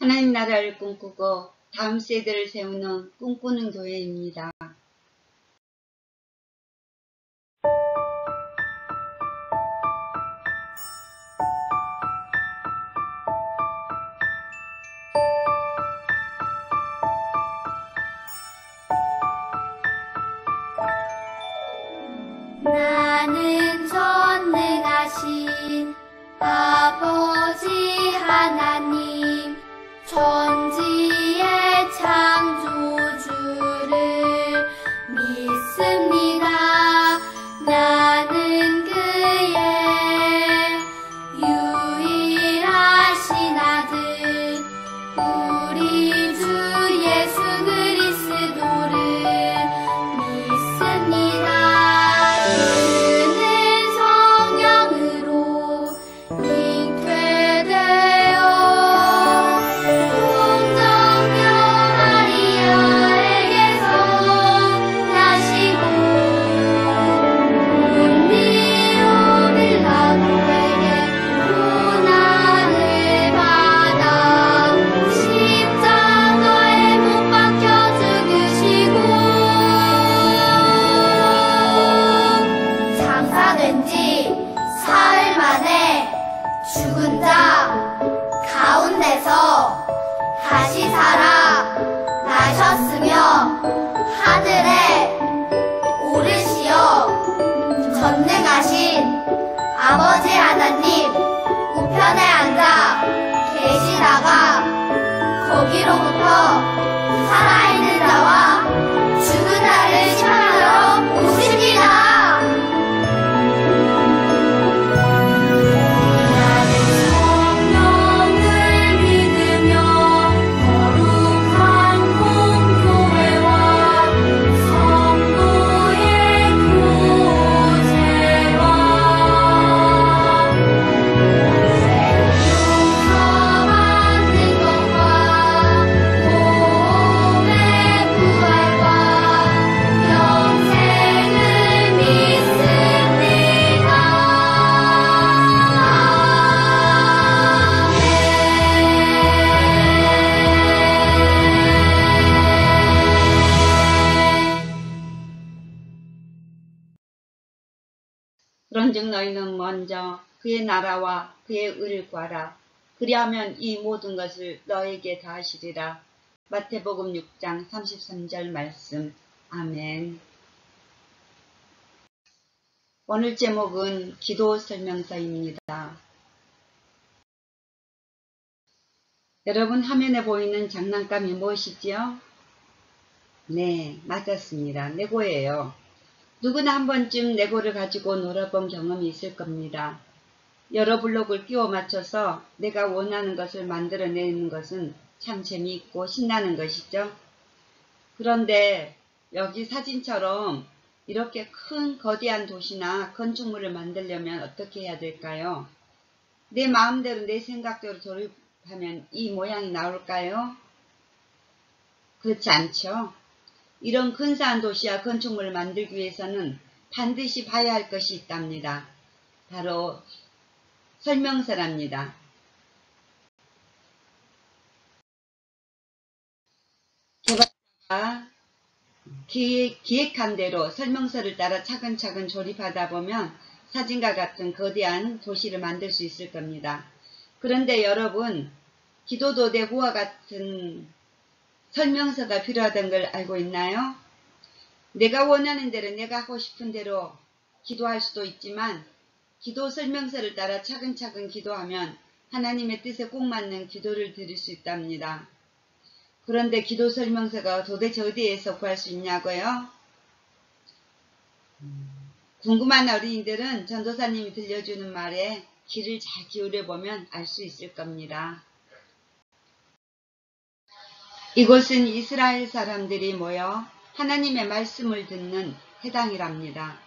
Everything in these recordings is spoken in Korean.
하나님 나라를 꿈꾸고 다음 세대를 세우는 꿈꾸는 교회입니다. 나는 전능하신 아버지 하나님 천지의 창조주를 믿습니다. 나는 그의 유일하신 아들 우리 주 예수 그리스도를 믿습니다. 죽은 자 가운데서 다시 살아 나셨으며 하늘에 오르시어 전능하신 아버지 하나님 우편에 앉아 계시다가 거기로부터 살아있는 자와 죽은 자를 심판하러 오십니다. 그런즉 너희는 먼저 그의 나라와 그의 의를 구하라. 그리하면 이 모든 것을 너에게 더하시리라. 마태복음 6장 33절 말씀. 아멘. 오늘 제목은 기도 설명서입니다. 여러분, 화면에 보이는 장난감이 무엇이지요? 네, 맞았습니다. 레고예요. 누구나 한 번쯤 레고를 가지고 놀아본 경험이 있을 겁니다. 여러 블록을 끼워 맞춰서 내가 원하는 것을 만들어내는 것은 참 재미있고 신나는 것이죠. 그런데 여기 사진처럼 이렇게 큰 거대한 도시나 건축물을 만들려면 어떻게 해야 될까요? 내 마음대로 내 생각대로 조립하면 이 모양이 나올까요? 그렇지 않죠. 이런 근사한 도시와 건축물을 만들기 위해서는 반드시 봐야 할 것이 있답니다. 바로 설명서랍니다. 개발자가 기획한 대로 설명서를 따라 차근차근 조립하다 보면 사진과 같은 거대한 도시를 만들 수 있을 겁니다. 그런데 여러분, 기도도 레고와 같은 설명서가 필요하다는 걸 알고 있나요? 내가 원하는 대로 내가 하고 싶은 대로 기도할 수도 있지만 기도 설명서를 따라 차근차근 기도하면 하나님의 뜻에 꼭 맞는 기도를 드릴 수 있답니다. 그런데 기도 설명서가 도대체 어디에서 구할 수 있냐고요? 궁금한 어린이들은 전도사님이 들려주는 말에 귀를 잘 기울여보면 알 수 있을 겁니다. 이곳은 이스라엘 사람들이 모여 하나님의 말씀을 듣는 회당이랍니다.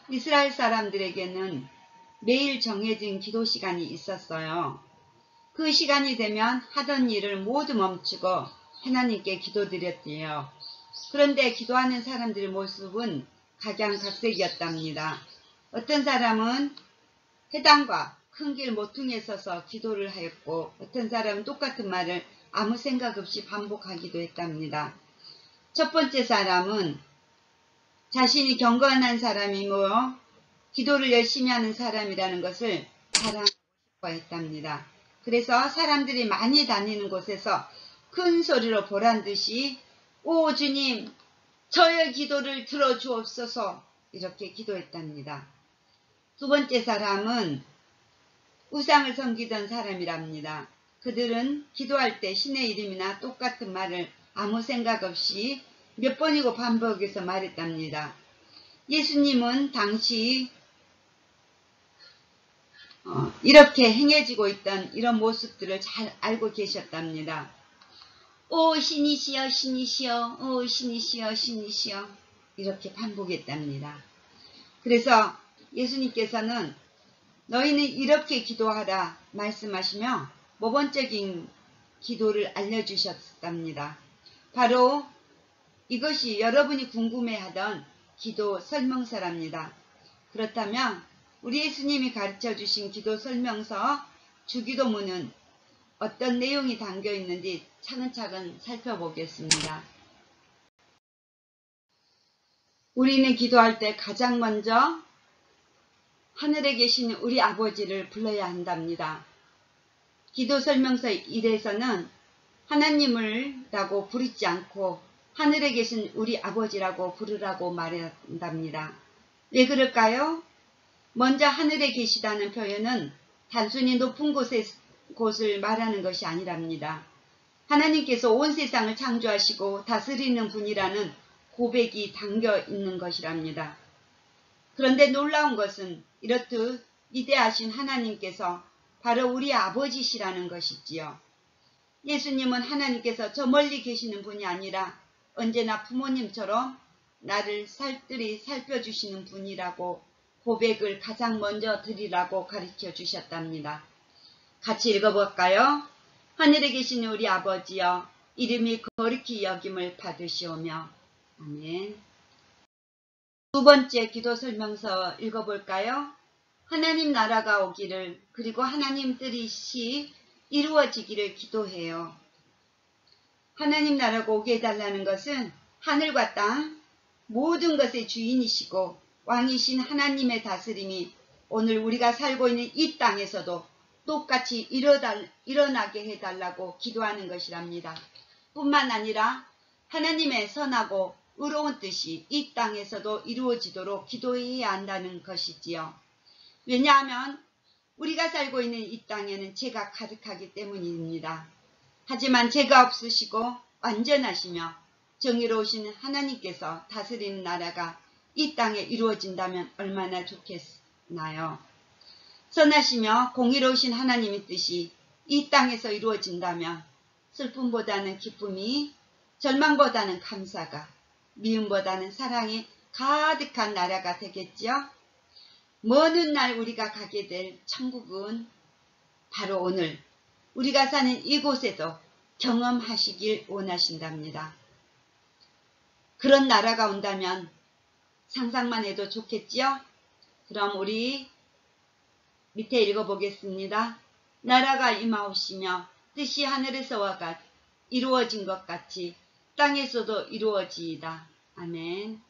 이스라엘 사람들에게는 매일 정해진 기도 시간이 있었어요. 그 시간이 되면 하던 일을 모두 멈추고 하나님께 기도드렸지요. 그런데 기도하는 사람들의 모습은 각양각색이었답니다. 어떤 사람은 회당과 큰 길 모퉁이에 서서 기도를 하였고, 어떤 사람은 똑같은 말을 아무 생각 없이 반복하기도 했답니다. 첫 번째 사람은 자신이 경건한 사람이며 기도를 열심히 하는 사람이라는 것을 자랑하고 싶어 했답니다. 그래서 사람들이 많이 다니는 곳에서 큰 소리로 보란듯이 오 주님 저의 기도를 들어주옵소서 이렇게 기도했답니다. 두 번째 사람은 우상을 섬기던 사람이랍니다. 그들은 기도할 때 신의 이름이나 똑같은 말을 아무 생각 없이 몇 번이고 반복해서 말했답니다. 예수님은 당시 이렇게 행해지고 있던 이런 모습들을 잘 알고 계셨답니다. 오 신이시여 신이시여 오 신이시여 신이시여 이렇게 반복했답니다. 그래서 예수님께서는 너희는 이렇게 기도하라 말씀하시며 모범적인 기도를 알려주셨답니다. 바로 이것이 여러분이 궁금해하던 기도 설명서랍니다. 그렇다면 우리 예수님이 가르쳐 주신 기도 설명서 주기도문은 어떤 내용이 담겨 있는지 차근차근 살펴보겠습니다. 우리는 기도할 때 가장 먼저 하늘에 계신 우리 아버지를 불러야 한답니다. 기도 설명서 1에서는 하나님을 라고 부르지 않고 하늘에 계신 우리 아버지라고 부르라고 말한답니다. 왜 그럴까요? 먼저 하늘에 계시다는 표현은 단순히 높은 곳을 말하는 것이 아니랍니다. 하나님께서 온 세상을 창조하시고 다스리는 분이라는 고백이 담겨 있는 것이랍니다. 그런데 놀라운 것은 이렇듯 위대하신 하나님께서 바로 우리 아버지시라는 것이지요. 예수님은 하나님께서 저 멀리 계시는 분이 아니라 언제나 부모님처럼 나를 살뜰히 살펴주시는 분이라고 고백을 가장 먼저 드리라고 가르쳐 주셨답니다. 같이 읽어볼까요? 하늘에 계신 우리 아버지여 이름이 거룩히 여김을 받으시오며 아멘. 두 번째 기도 설명서 읽어볼까요? 하나님 나라가 오기를 그리고 하나님 뜻이 이루어지기를 기도해요. 하나님 나라가 오게 해달라는 것은 하늘과 땅 모든 것의 주인이시고 왕이신 하나님의 다스림이 오늘 우리가 살고 있는 이 땅에서도 똑같이 일어나게 해달라고 기도하는 것이랍니다. 뿐만 아니라 하나님의 선하고 의로운 뜻이 이 땅에서도 이루어지도록 기도해야 한다는 것이지요. 왜냐하면 우리가 살고 있는 이 땅에는 죄가 가득하기 때문입니다. 하지만 죄가 없으시고 완전하시며 정의로우신 하나님께서 다스리는 나라가 이 땅에 이루어진다면 얼마나 좋겠나요? 선하시며 공의로우신 하나님의 뜻이 이 땅에서 이루어진다면 슬픔보다는 기쁨이, 절망보다는 감사가, 미움보다는 사랑이 가득한 나라가 되겠죠? 먼 훗날 우리가 가게 될 천국은 바로 오늘 우리가 사는 이곳에도 경험하시길 원하신답니다. 그런 나라가 온다면 상상만 해도 좋겠지요? 그럼 우리 밑에 읽어보겠습니다. 나라가 임하오시며 뜻이 하늘에서와 이루어진 것 같이 땅에서도 이루어지이다. 아멘.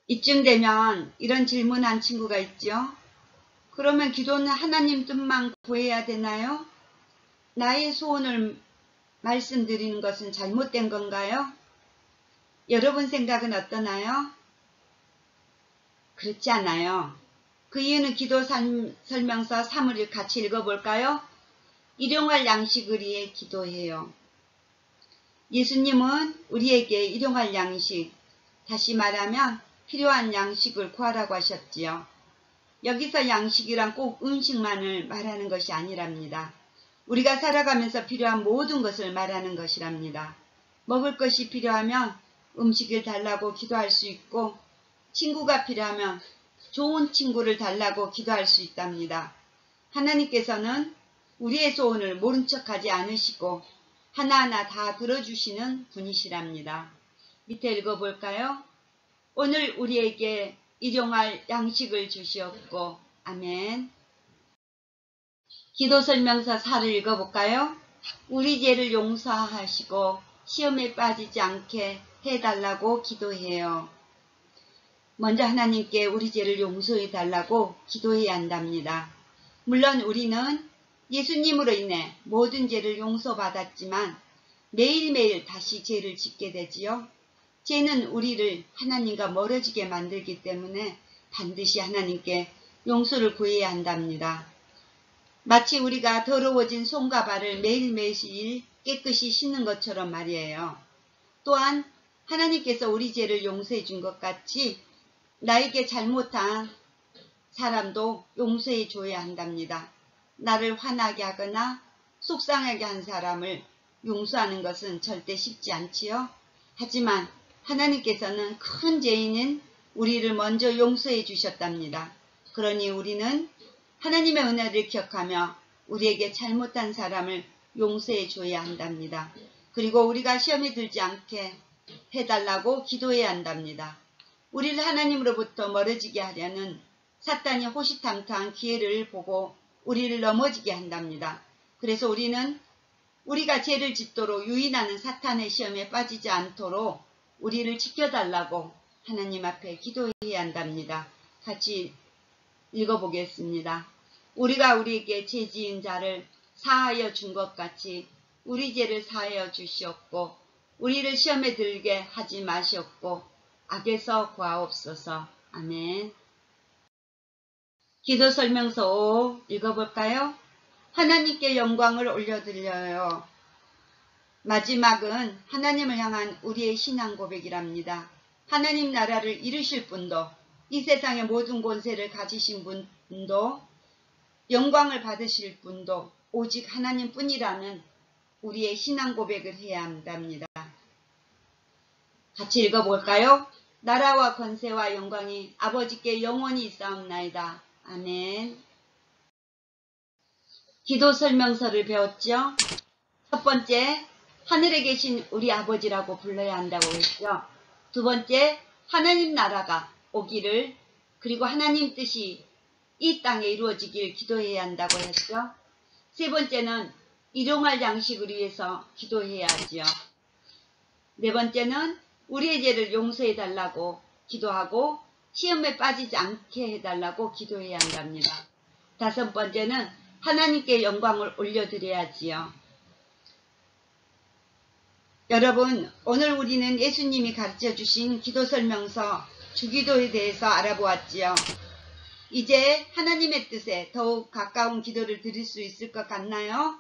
이쯤 되면 이런 질문한 친구가 있죠. 그러면 기도는 하나님 뜻만 구해야 되나요? 나의 소원을 말씀드리는 것은 잘못된 건가요? 여러분 생각은 어떠나요? 그렇지 않아요. 그 이유는 기도 설명서 3을 같이 읽어볼까요? 일용할 양식을 위해 기도해요. 예수님은 우리에게 일용할 양식, 다시 말하면 필요한 양식을 구하라고 하셨지요. 여기서 양식이란 꼭 음식만을 말하는 것이 아니랍니다. 우리가 살아가면서 필요한 모든 것을 말하는 것이랍니다. 먹을 것이 필요하면 음식을 달라고 기도할 수 있고 친구가 필요하면 좋은 친구를 달라고 기도할 수 있답니다. 하나님께서는 우리의 소원을 모른 척하지 않으시고 하나하나 다 들어주시는 분이시랍니다. 밑에 읽어볼까요? 오늘 우리에게 일용할 양식을 주시옵고 아멘. 기도 설명서 4를 읽어볼까요? 우리 죄를 용서하시고 시험에 빠지지 않게 해달라고 기도해요. 먼저 하나님께 우리 죄를 용서해 달라고 기도해야 한답니다. 물론 우리는 예수님으로 인해 모든 죄를 용서받았지만 매일매일 다시 죄를 짓게 되지요. 죄는 우리를 하나님과 멀어지게 만들기 때문에 반드시 하나님께 용서를 구해야 한답니다. 마치 우리가 더러워진 손과 발을 매일매일 깨끗이 씻는 것처럼 말이에요. 또한 하나님께서 우리 죄를 용서해 준 것 같이 나에게 잘못한 사람도 용서해 줘야 한답니다. 나를 화나게 하거나 속상하게 한 사람을 용서하는 것은 절대 쉽지 않지요. 하지만 하나님께서는 큰 죄인인 우리를 먼저 용서해 주셨답니다. 그러니 우리는 하나님의 은혜를 기억하며 우리에게 잘못한 사람을 용서해 줘야 한답니다. 그리고 우리가 시험에 들지 않게 해달라고 기도해야 한답니다. 우리를 하나님으로부터 멀어지게 하려는 사탄이 호시탐탐한 기회를 보고 우리를 넘어지게 한답니다. 그래서 우리는 우리가 죄를 짓도록 유인하는 사탄의 시험에 빠지지 않도록 우리를 지켜달라고 하나님 앞에 기도해야 한답니다. 같이 읽어보겠습니다. 우리가 우리에게 죄 지은 자를 사하여 준 것 같이 우리 죄를 사하여 주시옵고 우리를 시험에 들게 하지 마시옵고 악에서 구하옵소서. 아멘. 기도 설명서 5 읽어볼까요? 하나님께 영광을 올려드려요. 마지막은 하나님을 향한 우리의 신앙 고백이랍니다. 하나님 나라를 이루실 분도 이 세상의 모든 권세를 가지신 분도 영광을 받으실 분도 오직 하나님 뿐이라는 우리의 신앙 고백을 해야 한답니다. 같이 읽어볼까요? 나라와 권세와 영광이 아버지께 영원히 있사옵나이다. 아멘. 기도 설명서를 배웠죠? 첫 번째, 하늘에 계신 우리 아버지라고 불러야 한다고 했죠. 두 번째, 하나님 나라가 오기를, 그리고 하나님 뜻이 이 땅에 이루어지길 기도해야 한다고 했죠. 세 번째는 일용할 양식을 위해서 기도해야 하지요. 네 번째는 우리의 죄를 용서해 달라고 기도하고 시험에 빠지지 않게 해달라고 기도해야 한답니다. 다섯 번째는 하나님께 영광을 올려드려야지요. 여러분, 오늘 우리는 예수님이 가르쳐 주신 기도 설명서 주기도에 대해서 알아보았지요. 이제 하나님의 뜻에 더욱 가까운 기도를 드릴 수 있을 것 같나요?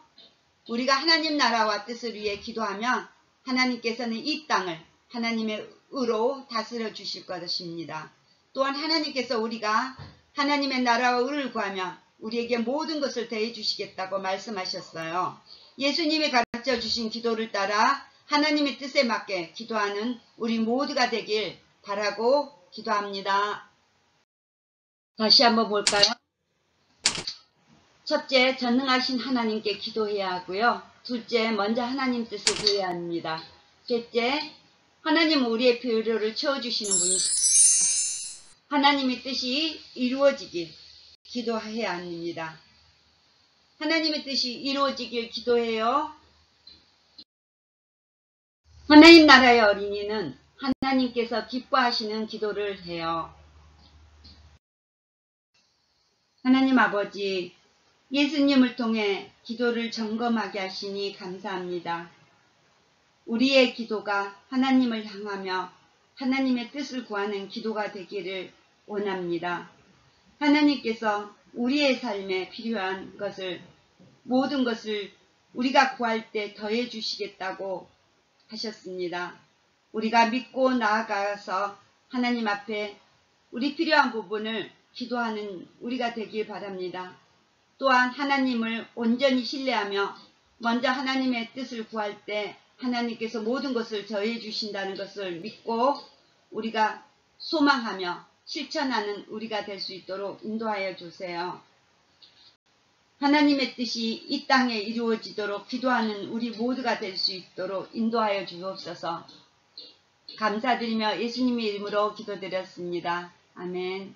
우리가 하나님 나라와 뜻을 위해 기도하면 하나님께서는 이 땅을 하나님의 의로 다스려 주실 것입니다. 또한 하나님께서 우리가 하나님의 나라와 의를 구하면 우리에게 모든 것을 더해 주시겠다고 말씀하셨어요. 예수님이 가르쳐 주신 기도를 따라 하나님의 뜻에 맞게 기도하는 우리 모두가 되길 바라고 기도합니다. 다시 한번 볼까요? 첫째, 전능하신 하나님께 기도해야 하고요. 둘째, 먼저 하나님 뜻을 구해야 합니다. 셋째, 하나님은 우리의 필요를 채워주시는 분이십니다. 하나님의 뜻이 이루어지길 기도해야 합니다. 하나님의 뜻이 이루어지길 기도해요. 하나님 나라의 어린이는 하나님께서 기뻐하시는 기도를 해요. 하나님 아버지, 예수님을 통해 기도를 점검하게 하시니 감사합니다. 우리의 기도가 하나님을 향하며 하나님의 뜻을 구하는 기도가 되기를 원합니다. 하나님께서 우리의 삶에 필요한 것을, 모든 것을 우리가 구할 때 더해 주시겠다고 하셨습니다. 우리가 믿고 나아가서 하나님 앞에 우리 필요한 부분을 기도하는 우리가 되길 바랍니다. 또한 하나님을 온전히 신뢰하며 먼저 하나님의 뜻을 구할 때 하나님께서 모든 것을 더해 주신다는 것을 믿고 우리가 소망하며 실천하는 우리가 될 수 있도록 인도하여 주세요. 하나님의 뜻이 이 땅에 이루어지도록 기도하는 우리 모두가 될 수 있도록 인도하여 주옵소서. 감사드리며 예수님의 이름으로 기도드렸습니다. 아멘.